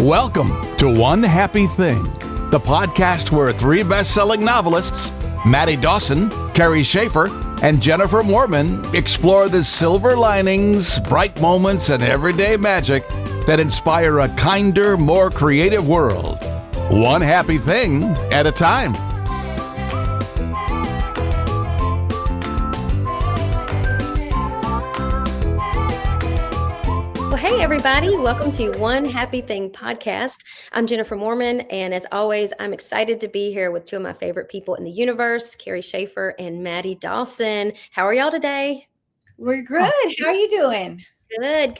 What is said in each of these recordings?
Welcome to One Happy Thing, the podcast where three best-selling novelists, Maddie Dawson, Carrie Schaefer, and Jennifermoorman, explore the silver linings, bright moments, and everyday magic that inspire a kinder, more creative world. One happy thing at a time. Hey everybody, welcome to One Happy Thing podcast. I'm Jennifermoorman, and as always, I'm excited to be here with two of my favorite people in the universe, Carrie Schaefer and Maddie Dawson. How are y'all today? We're good. How are you doing? Good.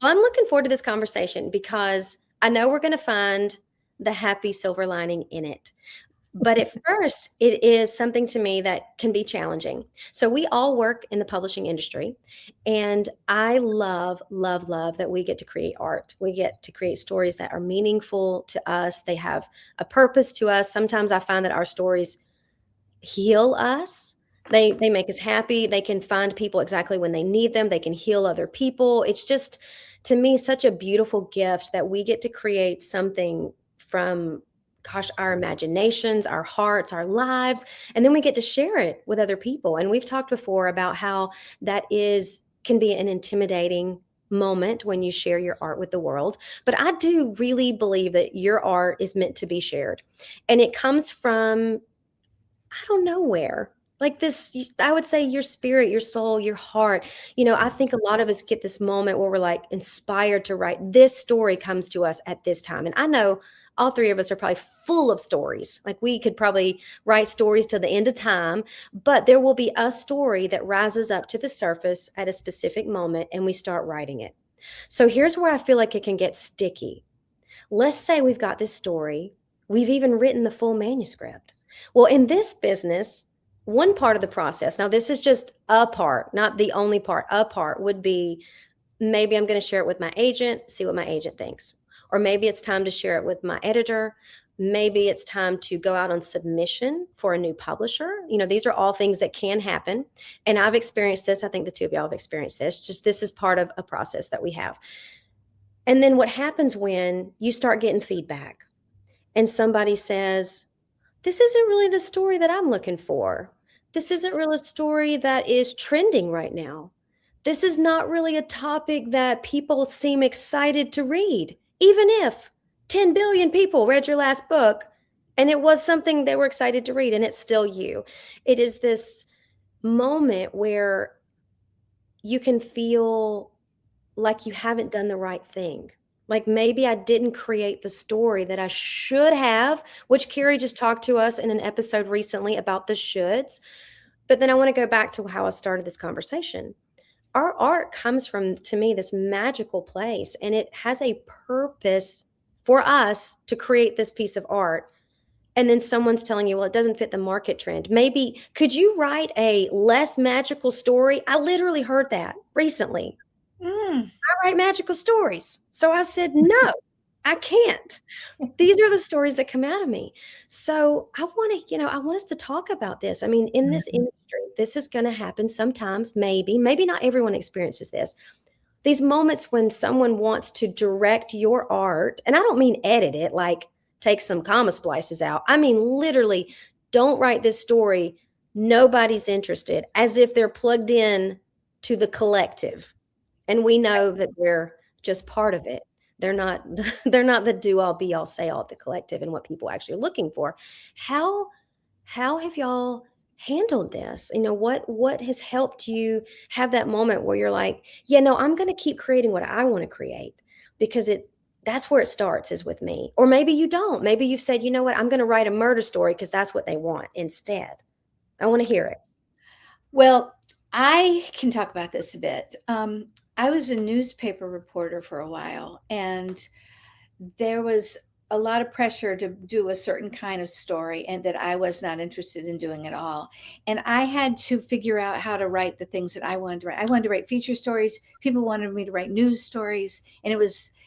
Well, I'm looking forward to this conversation because I know we're going to find the happy silver lining in it. But at first, it is something to me that can be challenging. So we all work in the publishing industry, and I love that we get to create art. We get to create stories that are meaningful to us. They have a purpose to us. Sometimes I find that our stories heal us. They make us happy. They can find people exactly when they need them. They can heal other people. It's just, to me, such a beautiful gift that we get to create something from our imaginations, our hearts, our lives, and then we get to share it with other people. And we've talked before about how that can be an intimidating moment when you share your art with the world. But I do really believe that your art is meant to be shared. And it comes from, I don't know where. Like this, I would say your spirit, your soul, your heart. I think a lot of us get this moment where we're like inspired to write. This story comes to us at this time. And I know all three of us are probably full of stories. Like we could probably write stories till the end of time, but there will be a story that rises up to the surface at a specific moment and we start writing it. So here's where I feel like it can get sticky. Let's say we've got this story. We've even written the full manuscript. Well, in this business, one part of the process, now this is just a part, not the only part, a part would be maybe I'm going to share it with my agent, see what my agent thinks. Or maybe it's time to share it with my editor. Maybe it's time to go out on submission for a new publisher. These are all things that can happen. And I've experienced this. I think the two of y'all have experienced this. Just this is part of a process that we have. And then what happens when you start getting feedback and somebody says, this isn't really the story that I'm looking for. This isn't really a story that is trending right now. This is not really a topic that people seem excited to read. Even if 10 billion people read your last book and it was something they were excited to read and it's still you. It is this moment where you can feel like you haven't done the right thing. Like maybe I didn't create the story that I should have, which Carrie just talked to us in an episode recently about the shoulds. But then I want to go back to how I started this conversation. Our art comes from, to me, this magical place, and it has a purpose for us to create this piece of art. And then someone's telling you, well, it doesn't fit the market trend. Maybe, could you write a less magical story? I literally heard that recently. I write magical stories. So I said, no, I can't. These are the stories that come out of me. So I want us to talk about this. I mean, in this industry, this is going to happen sometimes, maybe not everyone experiences this. These moments when someone wants to direct your art, and I don't mean edit it, like take some comma splices out. I mean, literally, don't write this story. Nobody's interested, as if they're plugged in to the collective. And we know that they're just part of it. They're not the do all be all say all at the collective and what people actually are looking for. How have y'all handled this? What has helped you have that moment where you're like, I'm going to keep creating what I want to create because that's where it starts is with me. Or maybe you don't. Maybe you've said, I'm going to write a murder story because that's what they want instead. I want to hear it. Well, I can talk about this a bit. I was a newspaper reporter for a while, and there was a lot of pressure to do a certain kind of story and that I was not interested in doing at all. And I had to figure out how to write the things that I wanted to write. I wanted to write feature stories. People wanted me to write news stories. And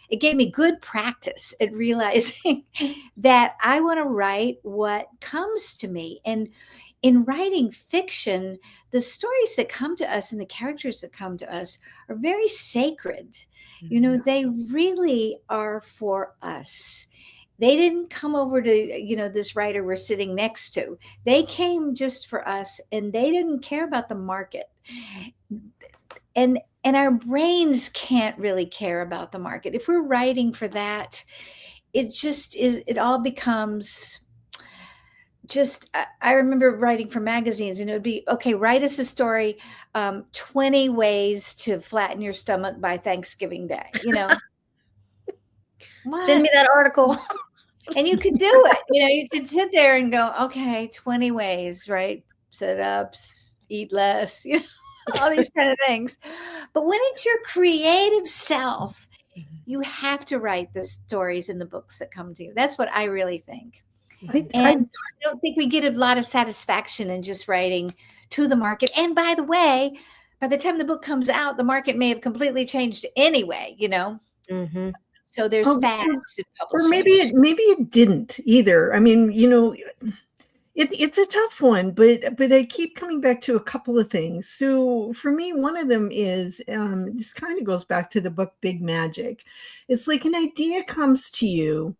it gave me good practice at realizing that I want to write what comes to me. And in writing fiction, the stories that come to us and the characters that come to us are very sacred. You know, they really are for us. They didn't come over to, this writer we're sitting next to. They came just for us, and they didn't care about the market. And our brains can't really care about the market. If we're writing for that, it just is, it all becomes just, I remember writing for magazines, and it would be, okay, write us a story, 20 ways to flatten your stomach by Thanksgiving Day, Send me that article. And you could do it. You could sit there and go, okay, 20 ways, right? Sit-ups, eat less, all these kind of things. But when it's your creative self, you have to write the stories in the books that come to you. That's what I really think. And I don't think we get a lot of satisfaction in just writing to the market. And by the way, by the time the book comes out, the market may have completely changed anyway, Mm-hmm. So there's facts in Or publishing. maybe it didn't either. I mean, it's a tough one, but I keep coming back to a couple of things. So for me, one of them is this kind of goes back to the book Big Magic. It's like an idea comes to you,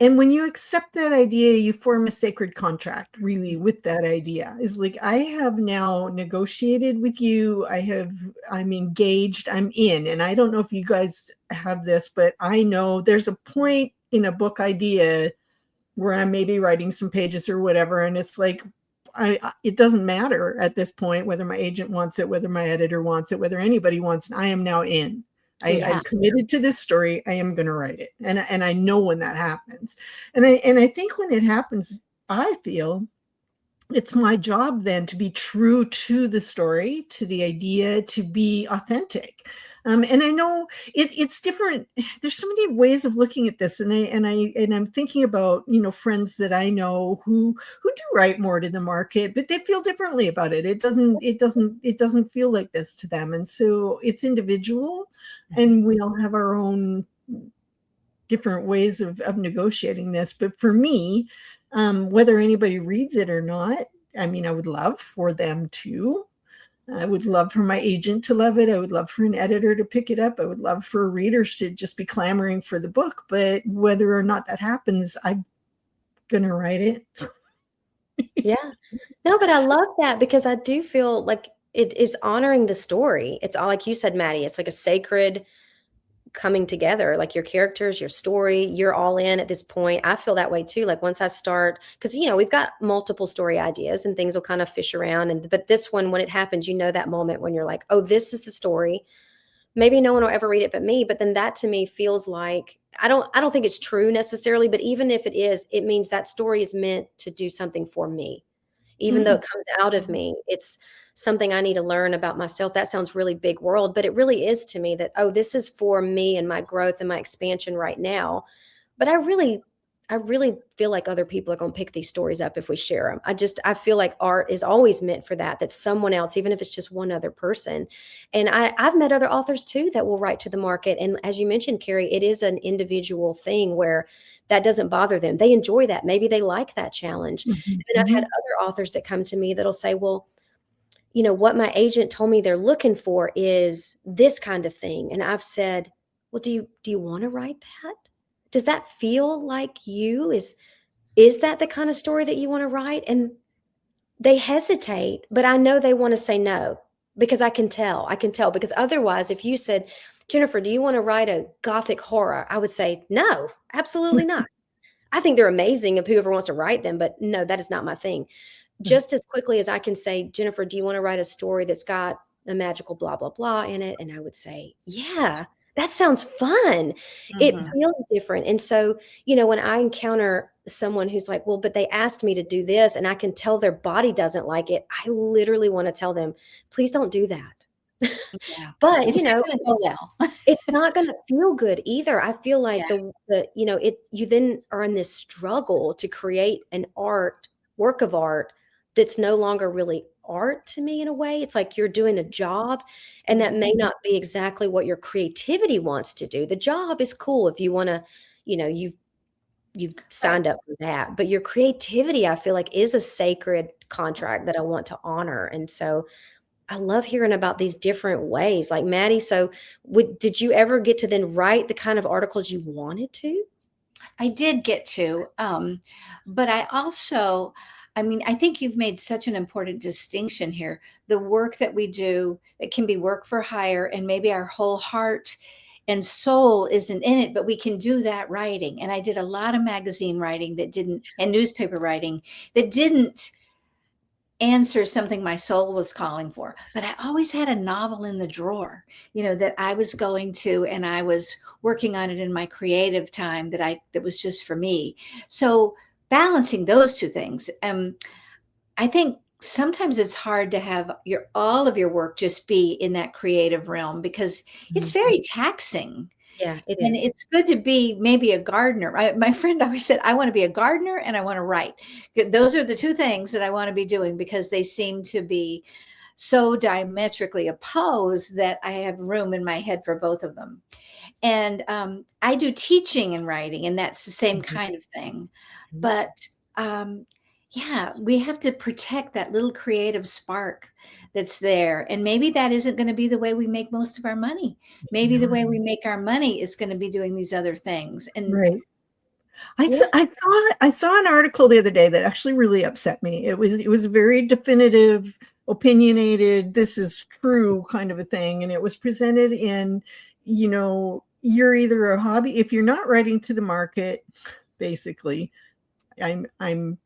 and when you accept that idea, you form a sacred contract really with that idea. It's like, I have now negotiated with you. I'm engaged, I'm in. And I don't know if you guys have this, but I know there's a point in a book idea where I'm maybe writing some pages or whatever. And it's like, it doesn't matter at this point whether my agent wants it, whether my editor wants it, whether anybody wants it. I am now in. I'm committed to this story. I am going to write it. And I know when that happens. And I think when it happens, I feel it's my job then to be true to the story, to the idea, to be authentic. And I know it's different. There's so many ways of looking at this. And I'm thinking about, friends that I know who do write more to the market, but they feel differently about it. It doesn't feel like this to them. And so it's individual, and we all have our own different ways of negotiating this. But for me, whether anybody reads it or not, I mean, I would love for them to. I would love for my agent to love it. I would love for an editor to pick it up. I would love for readers to just be clamoring for the book. But whether or not that happens, I'm going to write it. Yeah. No, but I love that, because I do feel like it is honoring the story. It's all, like you said, Maddie, it's like a sacred coming together, like your characters, your story, you're all in at this point. I feel that way too. Like once I start, because we've got multiple story ideas and things will kind of fish around, but this one, when it happens, that moment when you're like, oh, this is the story. Maybe no one will ever read it but me, but then that to me feels like, I don't think it's true necessarily, but even if it is, it means that story is meant to do something for me. Even though it comes out of me, it's something I need to learn about myself. That sounds really big world, but it really is to me that, oh, this is for me and my growth and my expansion right now. But I really feel like other people are going to pick these stories up if we share them. I feel like art is always meant for that someone else, even if it's just one other person. And I've met other authors too that will write to the market. And as you mentioned, Carrie, it is an individual thing where that doesn't bother them. They enjoy that. Maybe they like that challenge. And I've had other authors that come to me that'll say, well, what my agent told me they're looking for is this kind of thing. And I've said, well, do you want to write that? Does that feel like you? Is that the kind of story that you want to write? And they hesitate, but I know they want to say no, because I can tell, because otherwise, if you said, Jennifer, do you want to write a gothic horror? I would say, no, absolutely not. I think they're amazing if whoever wants to write them, but no, that is not my thing. Just as quickly as I can say, Jennifer, do you want to write a story that's got a magical blah, blah, blah in it? And I would say, yeah, that sounds fun. It feels different. And so, when I encounter someone who's like, well, but they asked me to do this and I can tell their body doesn't like it, I literally want to tell them, please don't do that. Yeah. But It's not going to go well. it's not going to feel good either. I feel like you then are in this struggle to create an work of art that's no longer really art to me in a way. It's like you're doing a job, and that may not be exactly what your creativity wants to do. The job is cool if you want to, you've signed up for that, but your creativity, I feel like, is a sacred contract that I want to honor. And so I love hearing about these different ways. Like Maddie, so did you ever get to then write the kind of articles you wanted to? I did get to, but I also, I mean, I think you've made such an important distinction here. The work that we do that can be work for hire, and maybe our whole heart and soul isn't in it, but we can do that writing. And I did a lot of magazine writing that didn't, and newspaper writing that didn't answer something my soul was calling for. But I always had a novel in the drawer, that I was going to, and I was working on it in my creative time that was just for me. So balancing those two things. I think sometimes it's hard to have all of your work just be in that creative realm, because it's very taxing. Yeah, it And is. it's good to be maybe a gardener. My friend always said, I want to be a gardener and I want to write. Those are the two things that I want to be doing, because they seem to be so diametrically opposed that I have room in my head for both of them. And I do teaching and writing, and that's the same kind of thing. But yeah, we have to protect that little creative spark that's there. And maybe that isn't going to be the way we make most of our money. Maybe the way we make our money is going to be doing these other things. And Right. I saw an article the other day that actually really upset me. It was very definitive, opinionated, this is true kind of a thing. And it was presented in, you're either a hobby, if you're not writing to the market, basically, I'm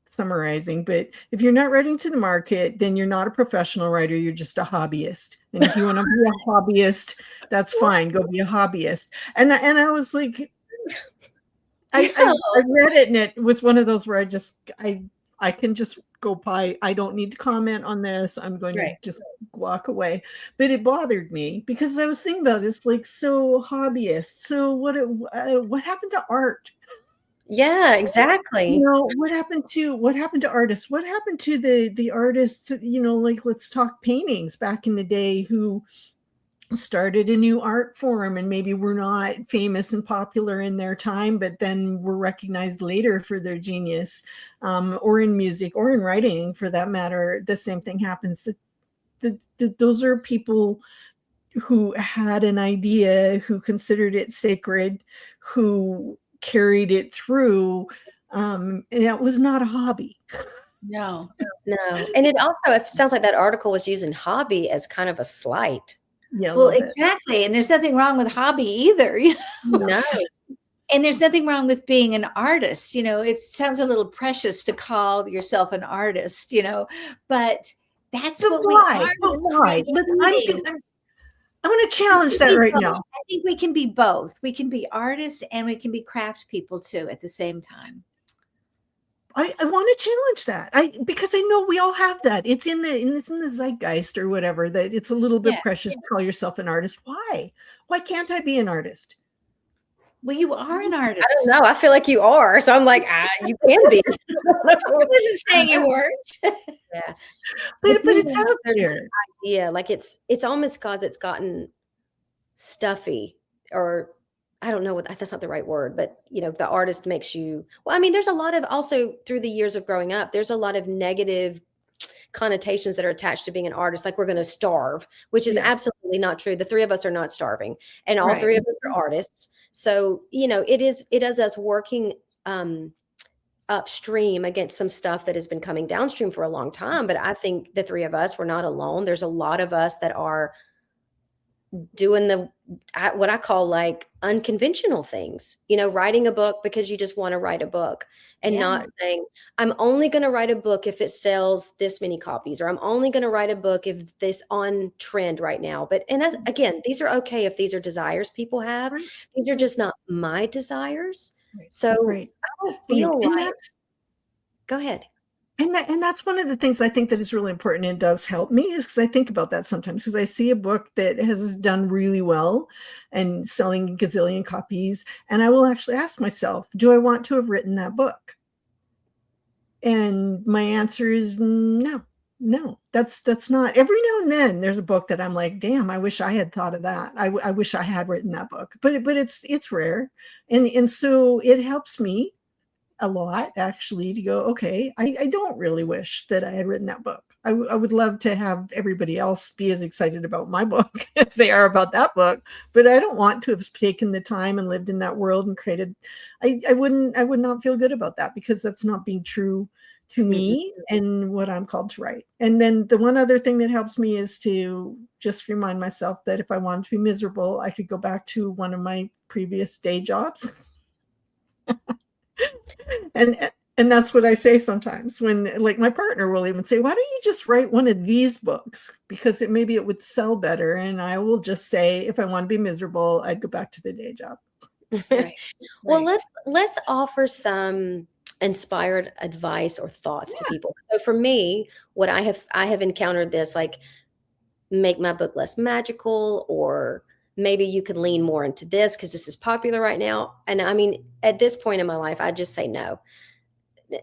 summarizing, but if you're not writing to the market, then you're not a professional writer, you're just a hobbyist. And if you want to be a hobbyist, that's fine, go be a hobbyist. And I was like, I read it, and it was one of those where I can just go by. I don't need to comment on this. I'm going to just walk away. But it bothered me, because I was thinking about this, like, so hobbyist. So what happened to art? Yeah, exactly. What happened to artists? What happened to the artists? Like, let's talk paintings back in the day, who started a new art form and maybe were not famous and popular in their time, but then were recognized later for their genius, or in music or in writing, for that matter. The same thing happens. Those are people who had an idea, who considered it sacred, who carried it through. And it was not a hobby. No. And it sounds like that article was using hobby as kind of a slight. Yeah. Well, exactly. And there's nothing wrong with hobby either. No. And there's nothing wrong with being an artist. It sounds a little precious to call yourself an artist, but that's what we are. Why? I want to challenge that right now. I think we can be both. We can be artists and we can be craft people too at the same time. I want to challenge that. Because I know we all have that. It's in the zeitgeist or whatever, that it's a little bit precious to call yourself an artist. Why? Why can't I be an artist? Well, you are an artist. I don't know. I feel like you are. So I'm like, you can be. I wasn't saying you weren't. Yeah. But it's out there. Yeah. Like it's almost because it's gotten stuffy, or I don't know that's not the right word, but the artist makes you, well, I mean, there's a lot of, also through the years of growing up, there's a lot of negative connotations that are attached to being an artist. Like, we're going to starve, which is absolutely not true. The three of us are not starving, and all three of us are artists. So, it does us working upstream against some stuff that has been coming downstream for a long time. But I think the three of us, we're not alone. There's a lot of us that are doing what I call like unconventional things, writing a book because you just want to write a book, and not saying, I'm only going to write a book if it sells this many copies, or I'm only going to write a book if this on trend right now. Again, these are okay if these are desires people have. These are just not my desires. So I don't feel like, go ahead. And that's one of the things I think that is really important and does help me, is because I think about that sometimes, because I see a book that has done really well and selling a gazillion copies, and I will actually ask myself, do I want to have written that book? And my answer is no. That's not. Every now and then there's a book that I'm like, damn, I wish I had thought of that. I wish I had written that book, but it's rare, and so it helps me a lot, actually, to go, okay, I don't really wish that I had written that book. I would love to have everybody else be as excited about my book as they are about that book, but I don't want to have taken the time and lived in that world and created. I would not feel good about that, because that's not being true to me and what I'm called to write. And then the one other thing that helps me is to just remind myself that if I wanted to be miserable, I could go back to one of my previous day jobs. And that's what I say sometimes, when, like, my partner will even say, why don't you just write one of these books, because maybe it would sell better. And I will just say, if I want to be miserable, I'd go back to the day job. Right. Well, let's offer some inspired advice or thoughts to people. So for me, what I have encountered this, like, make my book less magical, or maybe you could lean more into this because this is popular right now. And I mean, at this point in my life, I just say no.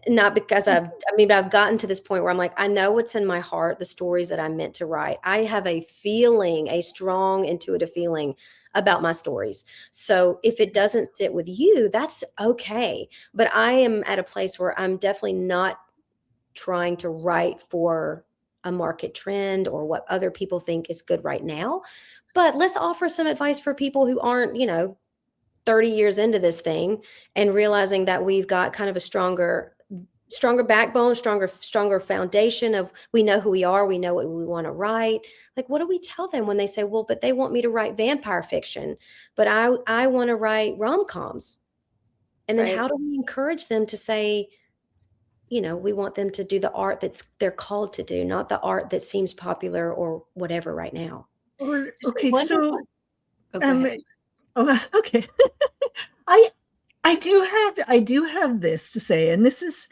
Not because I've gotten to this point where I'm like, I know what's in my heart, the stories that I'm meant to write. I have a feeling, a strong intuitive feeling about my stories. So if it doesn't sit with you, that's okay. But I am at a place where I'm definitely not trying to write for a market trend or what other people think is good right now. But let's offer some advice for people who aren't, 30 years into this thing, and realizing that we've got kind of a stronger backbone, stronger foundation of, we know who we are, we know what we want to write. Like, what do we tell them when they say, well, but they want me to write vampire fiction, but I want to write rom-coms? And then how do we encourage them to say, we want them to do the art they're called to do, not the art that seems popular or whatever right now. Okay, so Oh, okay. I do have this to say, and this is,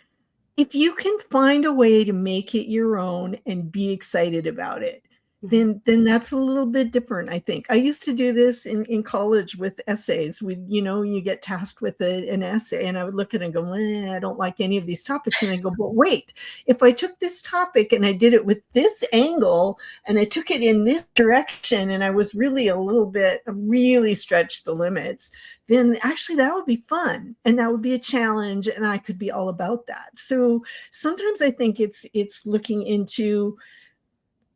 if you can find a way to make it your own and be excited about it, then that's a little bit different, I think. I used to do this in college with essays. You get tasked with an essay, and I would look at it and go, I don't like any of these topics. And I go, but wait, if I took this topic and I did it with this angle and I took it in this direction, and I was really really stretched the limits, then actually that would be fun, and that would be a challenge, and I could be all about that. So sometimes I think it's looking into,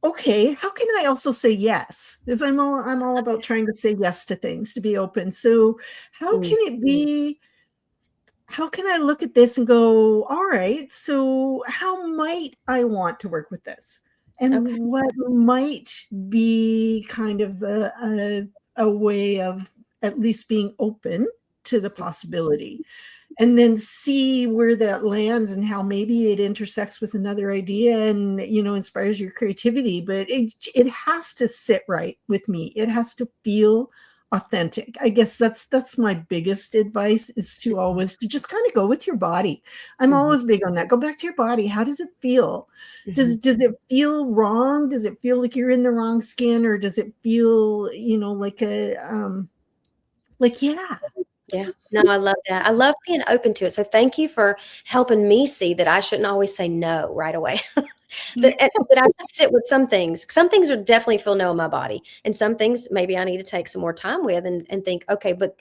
okay, how can I also say yes? Because I'm all about trying to say yes to things, to be open. So how can it be? How can I look at this and go, all right, so how might I want to work with this? And what might be kind of a way of at least being open to the possibility? And then see where that lands and how maybe it intersects with another idea and, inspires your creativity. But it has to sit right with me. It has to feel authentic. I guess that's my biggest advice, is to just kind of go with your body. I'm always big on that. Go back to your body. How does it feel? Does it feel wrong? Does it feel like you're in the wrong skin? Or does it feel, Yeah, no, I love that. I love being open to it. So thank you for helping me see that I shouldn't always say no right away. that I can sit with some things. Some things are definitely feel no in my body. And some things maybe I need to take some more time with and think, okay, but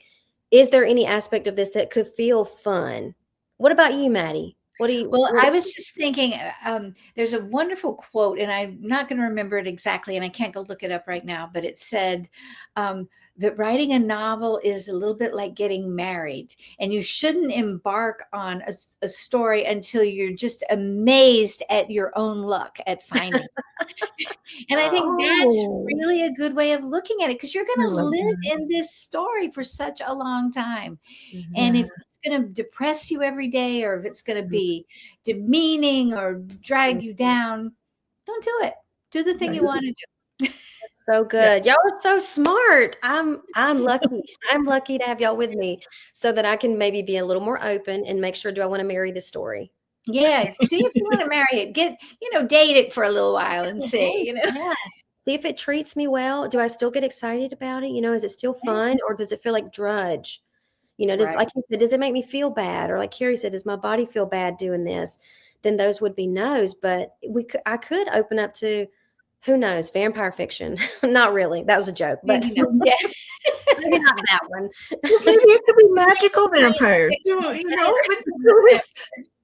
is there any aspect of this that could feel fun? What about you, Maddie? I was just thinking, there's a wonderful quote, and I'm not going to remember it exactly, and I can't go look it up right now, but it said that writing a novel is a little bit like getting married, and you shouldn't embark on a story until you're just amazed at your own luck at finding it. And I think that's really a good way of looking at it, because you're going to live in this story for such a long time. And if going to depress you every day, or if it's going to be demeaning or drag you down, don't do it. Do the thing you want to do. That's so good. Y'all are so smart. I'm lucky. I'm lucky to have y'all with me so that I can maybe be a little more open and make sure, do I want to marry this story? Yeah. See if you want to marry it. Date it for a little while and see, Yeah. See if it treats me well. Do I still get excited about it? Is it still fun, or does it feel like drudge? Like you said, does it make me feel bad? Or like Carrie said, does my body feel bad doing this? Then those would be no's. But I could open up to, who knows, vampire fiction. Not really. That was a joke. But maybe not that one. Maybe it could be magical vampires.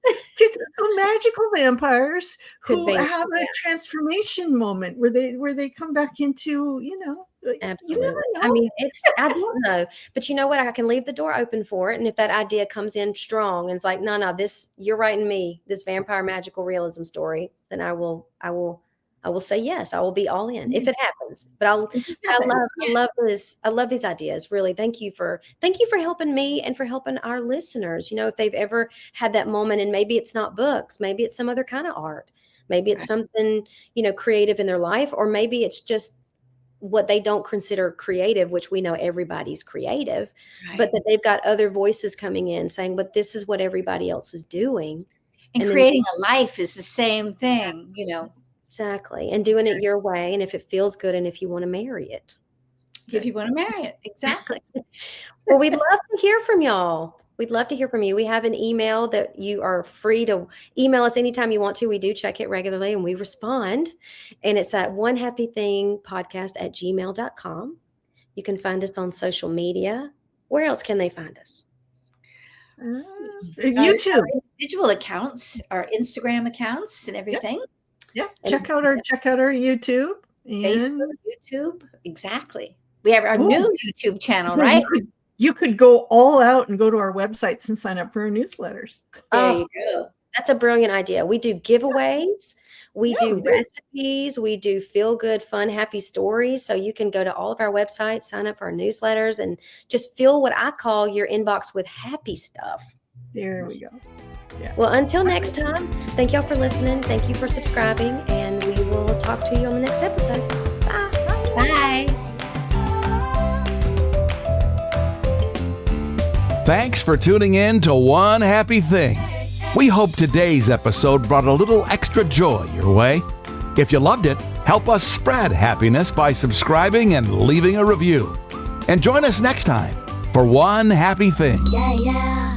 So magical vampires Could who be, have a yeah. transformation moment where they come back into, you Absolutely. never I know. mean, I don't know, but you know what? I can leave the door open for it. And if that idea comes in strong and it's like, no, you're writing me this vampire magical realism story, then I will say yes. I will be all in if it happens. But I love these ideas. Really. Thank you for helping me and for helping our listeners. If they've ever had that moment, and maybe it's not books, maybe it's some other kind of art, maybe it's something, creative in their life, or maybe it's just what they don't consider creative, which we know everybody's creative, but that they've got other voices coming in saying, but this is what everybody else is doing. And creating a life is the same thing, Exactly. And doing it your way. And if it feels good, and if you want to marry it. If you want to marry it. Exactly. Well, we'd love to hear from y'all. We'd love to hear from you. We have an email that you are free to email us anytime you want to. We do check it regularly and we respond. And it's at onehappythingpodcast@gmail.com. You can find us on social media. Where else can they find us? YouTube. Our individual accounts, our Instagram accounts and everything. Yeah. Check out our YouTube. Facebook, YouTube. Exactly. We have our new YouTube channel, right? You could go all out and go to our websites and sign up for our newsletters. There you go. That's a brilliant idea. We do giveaways. We do recipes. We do feel good, fun, happy stories. So you can go to all of our websites, sign up for our newsletters, and just fill what I call your inbox with happy stuff. There we go. Yeah. Well, until next time, thank y'all for listening. Thank you for subscribing, and we will talk to you on the next episode. Bye. Bye. Thanks for tuning in to One Happy Thing. We hope today's episode brought a little extra joy your way. If you loved it, help us spread happiness by subscribing and leaving a review. And join us next time for One Happy Thing. Yeah, yeah.